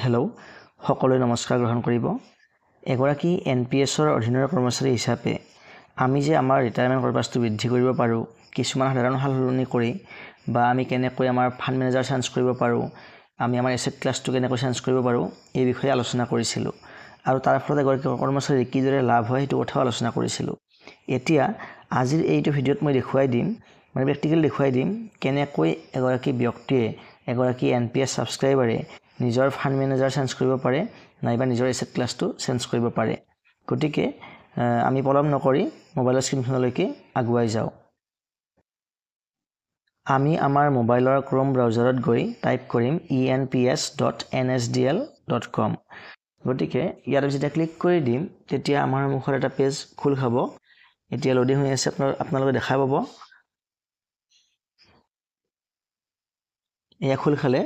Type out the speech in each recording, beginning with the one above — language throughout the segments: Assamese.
হেল্ল' সকলোৱে নমস্কাৰ গ্ৰহণ কৰিব এগৰাকী এনপিএছৰ অধীনৰ কৰ্মচাৰী হিচাপে আমি যে আমাৰ ৰিটায়াৰমেণ্ট কৰপাছটো বৃদ্ধি কৰিব পাৰোঁ কিছুমান সাধাৰণ সালসলনি কৰি বা আমি কেনেকৈ আমাৰ ফাণ্ড মেনেজাৰ চেঞ্জ কৰিব পাৰোঁ আমি আমাৰ এছেট ক্লাছটো কেনেকৈ চেঞ্জ কৰিব পাৰোঁ এই বিষয়ে আলোচনা কৰিছিলোঁ আৰু তাৰ ফলত এগৰাকী কৰ্মচাৰীৰ কিদৰে লাভ হয় সেইটো কথাও আলোচনা কৰিছিলোঁ এতিয়া আজিৰ এইটো ভিডিঅ'ত মই দেখুৱাই দিম মানে প্ৰেক্টিকেল দেখুৱাই দিম কেনেকৈ এগৰাকী ব্যক্তিয়ে এগৰাকী এনপিএছ ছাবস্ক্ৰাইবাৰে নিজৰ ফাণ্ড মেনেজাৰ চেঞ্জ কৰিব পাৰে নাইবা নিজৰ এছেট ক্লাছটো চেঞ্জ কৰিব পাৰে গতিকে আমি পলম নকৰি মোবাইলৰ স্ক্ৰীনখনলৈকে আগুৱাই যাওঁ আমি আমাৰ মোবাইলৰ ক্ৰোম ব্ৰাউজাৰত গৈ টাইপ কৰিম enps.nsdl.com গতিকে ইয়াত যেতিয়া ক্লিক কৰি দিম তেতিয়া আমাৰ মুখত এটা পেজ খোল খাব এতিয়া লোডিং হৈ আছে আপোনালোকে দেখা পাব এয়া খোল খালে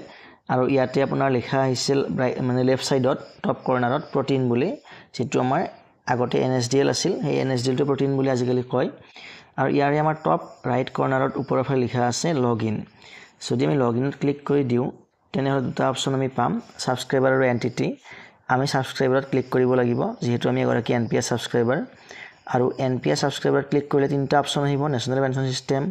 আৰু ইয়াতে আপোনাৰ লিখা আহিছিল মানে লেফট সাইডত টপ কৰ্নাৰত প্ৰটিন বুলি যেটো আমাৰ আগতে এনএসডিএল আছিল সেই এনএসডিএল টো প্ৰটিন বুলি আজিকালি কয় আৰু ইয়াৰে আমাৰ টপ ৰাইট কৰ্নাৰত ওপৰৰ ফালে লিখা আছে লগইন যদি আমি লগইনত ক্লিক কৰি দিও তেনেহলে দুটা অপচন আমি পাম সাবস্ক্ৰাইবাৰ আৰু এন্টিটি আমি সাবস্ক্ৰাইবাৰত ক্লিক কৰিব লাগিব যেহেতু আমি এগৰাকী এনপিএছ সাবস্ক্ৰাইবাৰ আৰু এনপিএছ সাবস্ক্ৰাইবাৰ ক্লিক কৰিলে তিনটা অপচন আহিব নেশ্যনেল পেনশন সিস্টেম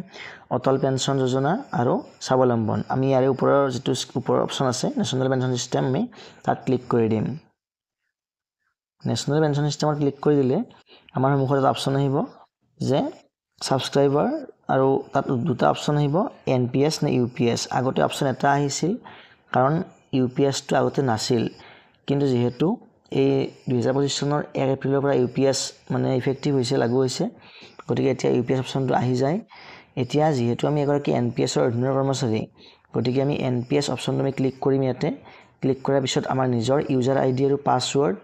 অটল পেনশন যোজনা আৰু স্বাৱলম্বন আমি ইয়াৰে ওপৰৰ যেটো ওপৰৰ অপচন আছে নেশ্যনেল পেনশন সিস্টেম আমি তাত ক্লিক কৰি দিম নেশ্যনেল পেনশন সিস্টেমত ক্লিক কৰি দিলে আমাৰ মুখত এটা অপচন আহিব যে সাবস্ক্ৰাইবাৰ আৰু তাত দুটা অপচন আহিব এনপিএছ নে ইউপিএছ আগতে অপচন এটা আহিছিল কাৰণ ইউপিএছ টো আগতে নাছিল কিন্তু যেহেতু এই 2025 চনৰ 1 এপ্ৰিলৰ পৰা ইউপিএছ মানে ইফেক্টিভ হৈছে লাগু হৈছে গতিকে এতিয়া ইউপিএছ অপচনটো আহি যায় এতিয়া যেহেতু আমি এগৰাকী এনপিএছৰ অধীনৰ কৰ্মচাৰী গতিকে আমি এনপিএছ অপচনটো আমি ক্লিক কৰিম ইয়াতে ক্লিক কৰাৰ পিছত আমাৰ নিজৰ ইউজাৰ আইডি আৰু পাছৱৰ্ড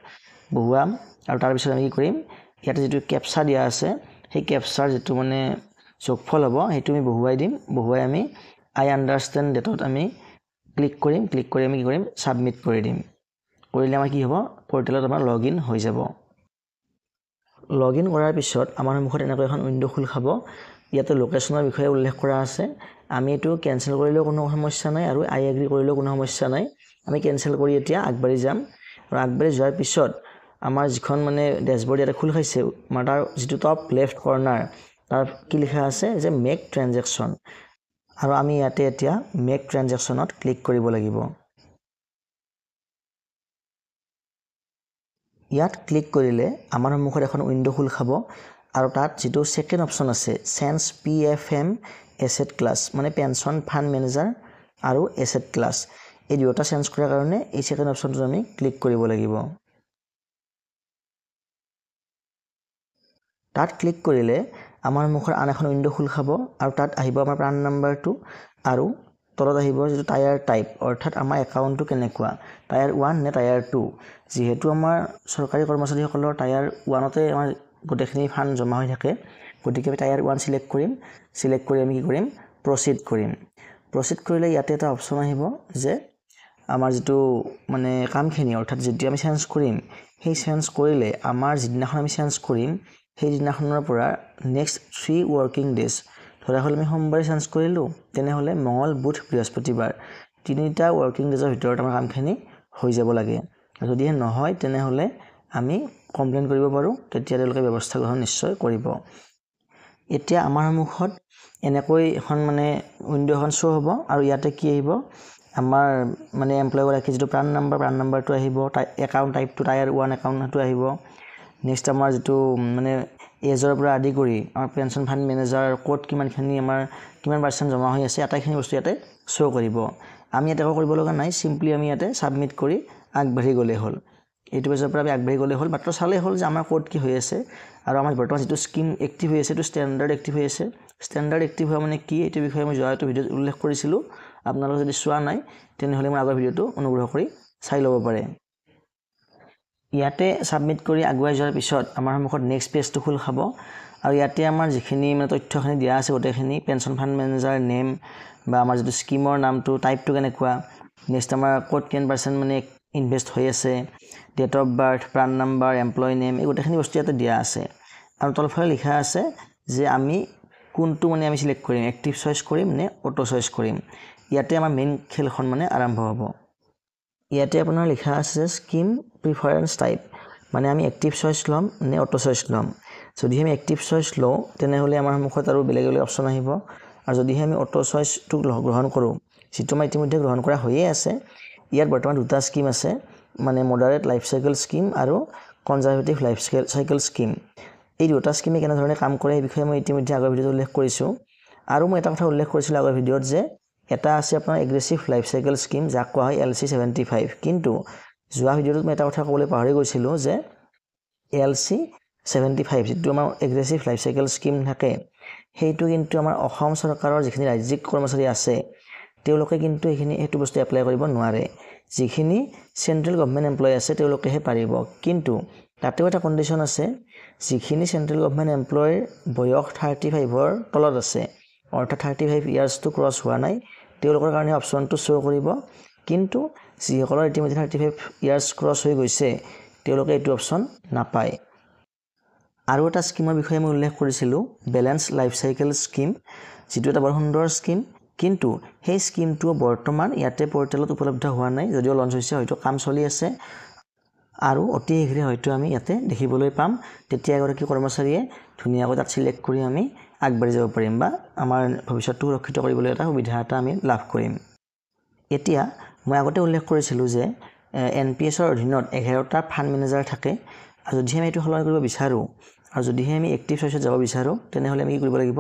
বহুৱাম আৰু তাৰ পিছত আমি কি কৰিম ইয়াতে যেটো ক্যাপচা দিয়া আছে সেই ক্যাপচাৰ যেটো মানে যোগফল হ'ব হেতু আমি বহুৱাই দিম বহুৱাই আমি আই আন্ডাৰষ্টেণ্ড ডেটত আমি ক্লিক কৰি আমি কি কৰিম সাবমিট কৰি দিম কৰিলে আমাৰ কি হ'ব পৰ্টেলত আমাৰ লগইন হৈ যাব লগইন কৰাৰ পিছত আমাৰ মুখত এনেকৈ এখন উইন্ডো খোল খাব ইয়াতে লোকেশনৰ বিষয়ে উল্লেখ কৰা আছে আমি এটো কেনসেল কৰিলেও কোনো সমস্যা নাই আৰু আই এগ্ৰি কৰিলেও কোনো সমস্যা নাই আমি কেনসেল কৰি এতিয়া আগবাঢ়ি যাম আৰু আগবাঢ়ি যোৱাৰ পিছত আমাৰ যিখন মানে ড্যাশবোৰ্ড ইয়াতে খোল খাইছে মাটাৰ যেটো টপ লেফট কৰ্নাৰ তাৰ কি লিখা আছে যে মেক ট্ৰানজাকচন আৰু আমি ইয়াতে এতিয়া মেক ট্ৰানজাকচনত ক্লিক কৰিব লাগিব ইয়াত ক্লিক কৰিলে আমাৰ মুখত এখন উইন্ডো খোল খাব আৰু তাত যেটো সেকেন্ড অপচন আছে চেঞ্জ পিএফএম এছেট ক্লাছ মানে পেনশন ফাণ্ড মেনেজাৰ আৰু এছেট ক্লাছ এই দুটা চেঞ্জ কৰাৰ কাৰণে এই সেকেন্ড অপচনটো আমি ক্লিক কৰিব লাগিব তাত ক্লিক কৰিলে আমাৰ মুখৰ আন এখন উইন্ডো খোল খাব আৰু তাত আহিব আমাৰ প্ৰাণ নাম্বাৰটো আৰু তলত আহিব যেটো টায়াৰ টাইপ অৰ্থাৎ আমাৰ একাউণ্টটো কেনেকুৱা টায়াৰ 1 নে টায়াৰ 2 যেহেতু আমাৰ সৰকাৰি কৰ্মচাৰীসকলৰ টায়াৰ 1তে আমাৰ গোটেইখিনি ফাণ্ড জমা হৈ থাকে গতিকে আমি টায়াৰ 1 সিলেক্ট কৰি আমি কি কৰিম প্ৰসিড কৰিলে ইয়াতে এটা অপচন আহিব যে আমাৰ যেটো মানে কামখিনি অৰ্থাৎ যেতিয়া আমি চেঞ্জ কৰিম সেই চেঞ্জ কৰিলে আমাৰ যিদিনাখন আমি চেঞ্জ কৰিম সেই দিনাখনৰ পৰা নেক্সট 3 ওয়াৰ্কিং ডেজ ধৰা হল আমি সোমবাৰে চেঞ্জ কৰিলো তেনেহলে মঙ্গল বুধ বৃহস্পতিবাৰ তিনিটা ওয়াৰ্কিং ডেজৰ ভিতৰত আমাৰ কামখিনি হৈ যাব লাগে যদি নহয় তেনেহলে আমি কমপ্লেইন কৰিব পাৰো তেতিয়া তেওঁলোকে ব্যৱস্থা গ্ৰহণ নিশ্চয় কৰিব এতিয়া আমাৰ মুখত এনেকৈ এখন মানে উইন্ডো এখন শো হ'ব আৰু ইয়াতে কি আহিব আমাৰ মানে এমপ্লয়ী গৰাকী যেটো প্ৰাণ নাম্বাৰটো আহিব একাউণ্ট টাইপটো টায়াৰ 1 একাউণ্টটো আহিব নেক্সট আমাৰ যেটো মানে এজৰ পৰা আদি কৰি আমাৰ পেনশন ফাণ্ড মেনেজাৰ কোড কিমানখিনি আমাৰ কিমান পাৰ্চেন্ট জমা হৈ আছে আটাইখিনি বস্তু ইয়াতে শো কৰিব আমি এটা কৰিব লগা নাই সিম্পলি আমি ইয়াতে সাবমিট কৰি আগবাঢ়ি গলে হল এইটো পেজৰ পৰা আমি আগবাঢ়ি গলে হল মাত্ৰ চালে হল যে আমাৰ কোড কি হৈ আছে আৰু আমাৰ বৰ্তমান যেটো স্কিম এক্টিভ হৈ আছে এটো ষ্টেণ্ডাৰ্ড এক্টিভ হৈ আছে ষ্টেণ্ডাৰ্ড এক্টিভ হোৱা মানে কি এইটো বিষয়ে মই যোৱাটো ভিডিঅ'ত উল্লেখ কৰিছিলো আপোনালোকে যদি চোৱা নাই তেনেহলে মই আগৰ ভিডিঅ'টো অনুগ্ৰহ কৰি চাই ল'ব পাৰে ইয়াতে সাবমিট কৰি আগুৱাই যোৱাৰ পিছত আমাৰ মুখত নেক্সট পেজটো খোল খাব আৰু ইয়াতে আমাৰ যিখিনি মানে তথ্যখিনি দিয়া আছে গোটেইখিনি পেনশন ফাণ্ড মেনেজাৰ নেম বা আমাৰ যেটো স্কিমৰ নামটো টাইপটো কেনেকুৱা নেক্সট আমাৰ কোড কিমান পাৰ্চেন্ট মানে ইনভেস্ট হৈ আছে ডেট অফ বাৰ্থ প্ৰাণ নাম্বাৰ এমপ্লয়ী নেম এই গোটেইখিনি বস্তু ইয়াতে দিয়া আছে আৰু তলফালে লিখা আছে যে আমি কোনটো মানে আমি সিলেক্ট কৰিম এক্টিভ চয়েস কৰিম নে অটো চয়েস কৰিম ইয়াতে আমাৰ মেইন খেলখন মানে আৰম্ভ হ'ব ইয়াতে আপোনাৰ লিখা আছে স্কিম প্ৰিফাৰেন্স টাইপ, মানে আমি এক্টিভ চইচ ল'ম নে অটো চইচ ল'ম। যদিহে আমি এক্টিভ চইচ লওঁ তেনেহ'লে আমাৰ সন্মুখত আৰু বেলেগ বেলেগ অপশ্যন আহিব, আৰু যদিহে আমি অটো চইচটো গ্ৰহণ কৰোঁ, যিটো আমাৰ ইতিমধ্যে গ্ৰহণ কৰা হৈয়ে আছে, ইয়াত বৰ্তমান দুটা স্কিম আছে, মানে মডাৰেট লাইফ চাইকেল স্কিম আৰু কনজাৰভেটিভ লাইফ চাইকেল স্কিম। এই দুটা স্কিমে কেনেধৰণে কাম কৰে এই বিষয়ে মই ইতিমধ্যে আগৰ ভিডিঅ'ত উল্লেখ কৰিছোঁ। আৰু মই এটা কথা উল্লেখ কৰিছিলোঁ আগৰ ভিডিঅ'ত যে এটা আছে আপোনাৰ এগ্ৰেছিভ লাইফ চাইকেল স্কিম, যাক কোৱা হয় LC75। কিন্তু যোৱা ভিডিঅ'টোত মই এটা কথা ক'বলৈ পাহৰি গৈছিলোঁ যে LC75 যিটো আমাৰ এগ্ৰেছিভ লাইফ চাইকেল স্কিম থাকে, সেইটো কিন্তু আমাৰ অসম চৰকাৰৰ যিখিনি ৰাজ্যিক কৰ্মচাৰী আছে তেওঁলোকে কিন্তু সেইটো বস্তু এপ্লাই কৰিব নোৱাৰে। যিখিনি চেণ্ট্ৰেল গভৰ্ণমেণ্ট এমপ্লয় আছে তেওঁলোকেহে পাৰিব। কিন্তু তাতেও এটা কণ্ডিশ্যন আছে, যিখিনি চেণ্ট্ৰেল গভৰ্ণমেণ্ট এমপ্লয়ৰ বয়স 35ৰ তলত আছে, অৰ্থাৎ 35 ইয়াৰ্ছটো ক্ৰছ হোৱা নাই, তেওঁলোকৰ কাৰণে অপশ্যনটো শ্ব' কৰিব। কিন্তু যিসকলৰ ইতিমধ্যে 35 ইয়াৰ্ছ ক্ৰছ হৈ গৈছে তেওঁলোকে এইটো অপশ্যন নাপায়। আৰু এটা স্কিমৰ বিষয়ে মই উল্লেখ কৰিছিলোঁ, বেলেঞ্চ লাইফ চাইকেল স্কিম, যিটো এটা বৰ সুন্দৰ স্কিম। কিন্তু সেই স্কিমটো বৰ্তমান ইয়াতে পৰ্টেলত উপলব্ধ হোৱা নাই, যদিও লঞ্চ হৈছে, হয়তো কাম চলি আছে, আৰু অতি শীঘ্ৰে হয়তো আমি ইয়াতে দেখিবলৈ পাম। তেতিয়া এগৰাকী কৰ্মচাৰীয়ে ধুনীয়াকৈ তাত চিলেক্ট কৰি আমি আগবাঢ়ি যাব পাৰিম, বা আমাৰ ভৱিষ্যতটো সুৰক্ষিত কৰিবলৈ এটা সুবিধা এটা আমি লাভ কৰিম। এতিয়া মই আগতে উল্লেখ কৰিছিলোঁ যে NPSৰ অধীনত 11টা ফাণ্ড মেনেজাৰ থাকে, আৰু যদিহে আমি এইটো সলনি কৰিব বিচাৰোঁ, আৰু যদিহে আমি এক্টিভ চইচত যাব বিচাৰোঁ, তেনেহ'লে আমি কি কৰিব লাগিব,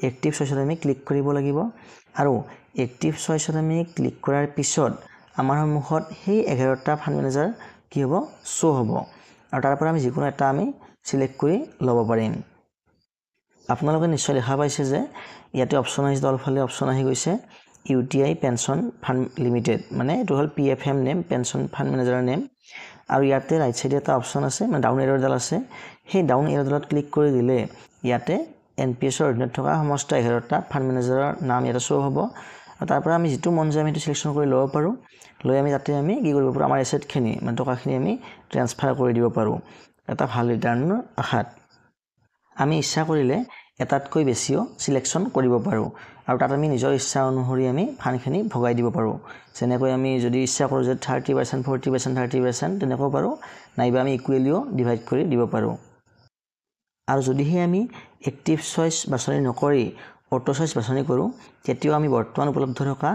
এক্টিভ চইচত আমি ক্লিক কৰিব লাগিব। আৰু এক্টিভ চইচত আমি ক্লিক কৰাৰ পিছত আমাৰ সন্মুখত সেই 11টা ফাণ্ড মেনেজাৰ কি হ'ব, শ্ব' হ'ব, আৰু তাৰ পৰা আমি যিকোনো এটা আমি চিলেক্ট কৰি ল'ব পাৰিম। আপোনালোকে নিশ্চয় দেখা পাইছে যে ইয়াতে অপশ্যন আহিছে, তলফালে অপশ্যন আহি গৈছে UTI পেঞ্চন ফাণ্ড লিমিটেড, মানে এইটো হ'ল PFM নেম, পেঞ্চন ফাণ্ড মেনেজাৰৰ নেম। আৰু ইয়াতে ৰাইট চাইডে এটা অপশ্যন আছে, মানে ডাউন এৰ'ডাল আছে, সেই ডাউন এৰ'ডালত ক্লিক কৰি দিলে ইয়াতে NPSৰ অধীনত থকা সমস্ত 11টা ফাণ্ড মেনেজাৰৰ নাম ইয়াতে শ্ব' হ'ব। আৰু তাৰ পৰা আমি যিটো মন যায় আমি সেইটো চিলেকশ্যন কৰি ল'ব পাৰোঁ। লৈ আমি তাতে আমি কি কৰিব পাৰোঁ, আমাৰ এছেটখিনি মানে টকাখিনি আমি ট্ৰেন্সফাৰ কৰি দিব পাৰোঁ এটা ভাল ৰিটাৰ্ণৰ আশাত। আমি ইচ্ছা কৰিলে এটাতকৈ বেছিও চিলেকশ্যন কৰিব পাৰোঁ, আৰু তাত আমি নিজৰ ইচ্ছা অনুসৰি আমি ফাণ্ডখিনি ভগাই দিব পাৰোঁ। যেনেকৈ আমি যদি ইচ্ছা কৰোঁ যে 30%, 40%, 30% তেনেকৈ পাৰোঁ, নাইবা আমি ইকুৱেলিও ডিভাইড কৰি দিব পাৰোঁ। আৰু যদিহে আমি এক্টিভ চইচ বাছনি নকৰি অটো চইচ বাছনি কৰোঁ, তেতিয়াও আমি বৰ্তমান উপলব্ধ থকা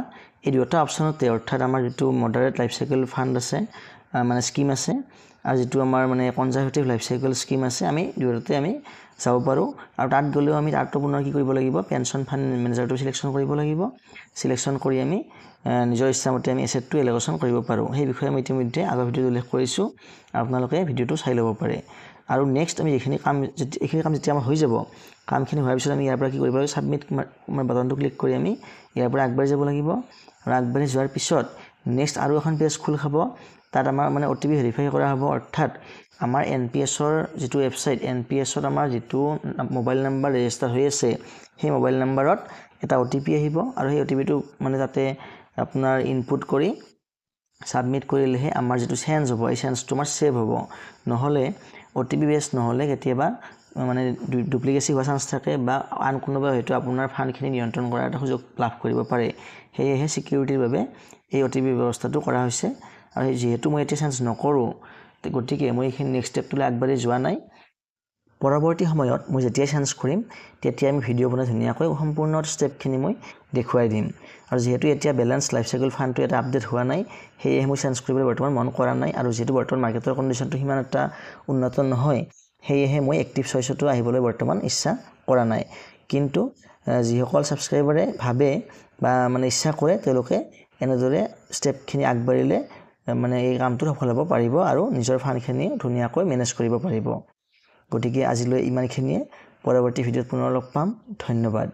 এই দুটা অপশ্যনতে, অৰ্থাৎ আমাৰ যিটো মডাৰেট লাইফ চাইকেল ফাণ্ড আছে, মানে স্কিম আছে, আৰু যিটো আমাৰ মানে কনজাৰভেটিভ লাইফ চাইকেল স্কিম আছে, আমি দুয়োটাতে আমি যাব পাৰোঁ। আৰু তাত গ'লেও আমি তাতো পুনৰ কি কৰিব লাগিব, পেঞ্চন ফাণ্ড মেনেজাৰটো চিলেকশ্যন কৰিব লাগিব। চিলেকশ্যন কৰি আমি নিজৰ ইচ্ছামতে আমি এছেটটো এল'কেশ্যন কৰিব পাৰোঁ। সেই বিষয়ে মই ইতিমধ্যে আগৰ ভিডিঅ'ত উল্লেখ কৰিছোঁ, আপোনালোকে ভিডিঅ'টো চাই ল'ব পাৰে। আৰু নেক্সট আমি এইখিনি কাম যেতিয়া আমাৰ হৈ যাব, কামখিনি হোৱাৰ পিছত আমি ইয়াৰ পৰা কি কৰিব লাগিব, ছাবমিট বাটনটো ক্লিক কৰি আমি ইয়াৰ পৰা আগবাঢ়ি যাব লাগিব। আৰু আগবাঢ়ি যোৱাৰ পিছত নেক্সট আৰু এখন পেজ খোল খাব, তাত আমাৰ মানে OTP ভেৰিফাই কৰা হ'ব, অৰ্থাৎ আমাৰ NPSৰ যিটো ৱেবছাইট, NPSত আমাৰ যিটো মোবাইল নাম্বাৰ ৰেজিষ্টাৰ হৈ আছে, সেই মোবাইল নাম্বাৰত এটা OTP আহিব, আৰু সেই OTPটো মানে তাতে আপোনাৰ ইনপুট কৰি ছাবমিট কৰিলেহে আমাৰ যিটো চেঞ্জ হ'ব, এই চেঞ্জটো আমাৰ ছেভ হ'ব। নহ'লে OTP বেছ নহ'লে কেতিয়াবা মানে ডুপ্লিকেচি হোৱাৰ চান্স থাকে, বা আন কোনোবাই হয়তো আপোনাৰ ফাণ্ডখিনি নিয়ন্ত্ৰণ কৰাৰ এটা সুযোগ লাভ কৰিব পাৰে। সেয়েহে ছিকিউৰিটিৰ বাবে এই OTP ব্যৱস্থাটো কৰা হৈছে। আৰু যিহেতু মই এতিয়া চেঞ্জ নকৰোঁ, গতিকে মই এইখিনি নেক্সট ষ্টেপটোলৈ আগবাঢ়ি যোৱা নাই। পৰৱৰ্তী সময়ত মই যেতিয়াই চেঞ্জ কৰিম তেতিয়া আমি ভিডিঅ' বনাই ধুনীয়াকৈ সম্পূৰ্ণ ষ্টেপখিনি মই দেখুৱাই দিম। আৰু যিহেতু এতিয়া বেলেঞ্চ লাইফ চাইকেল ফাণ্ডটো এটা আপডেট হোৱা নাই, সেয়েহে মই চেঞ্জ কৰিবলৈ বৰ্তমান মন কৰা নাই। আৰু যিহেতু বৰ্তমান মাৰ্কেটৰ কণ্ডিশ্যনটো সিমান এটা উন্নত নহয়, সেয়েহে মই এক্টিভ চইচতো আহিবলৈ বৰ্তমান ইচ্ছা কৰা নাই। কিন্তু যিসকল ছাবস্ক্ৰাইবাৰে ভাবে বা মানে ইচ্ছা কৰে, তেওঁলোকে এনেদৰে ষ্টেপখিনি আগবাঢ়িলে মানে এই কামটো সফল হ'ব পাৰিব, আৰু নিজৰ ফাণ্ডখিনি ধুনীয়াকৈ মেনেজ কৰিব পাৰিব। গতিকে আজিলৈ ইমানখিনিয়ে, পৰৱৰ্তী ভিডিঅ'ত পুনৰ লগ পাম। ধন্যবাদ।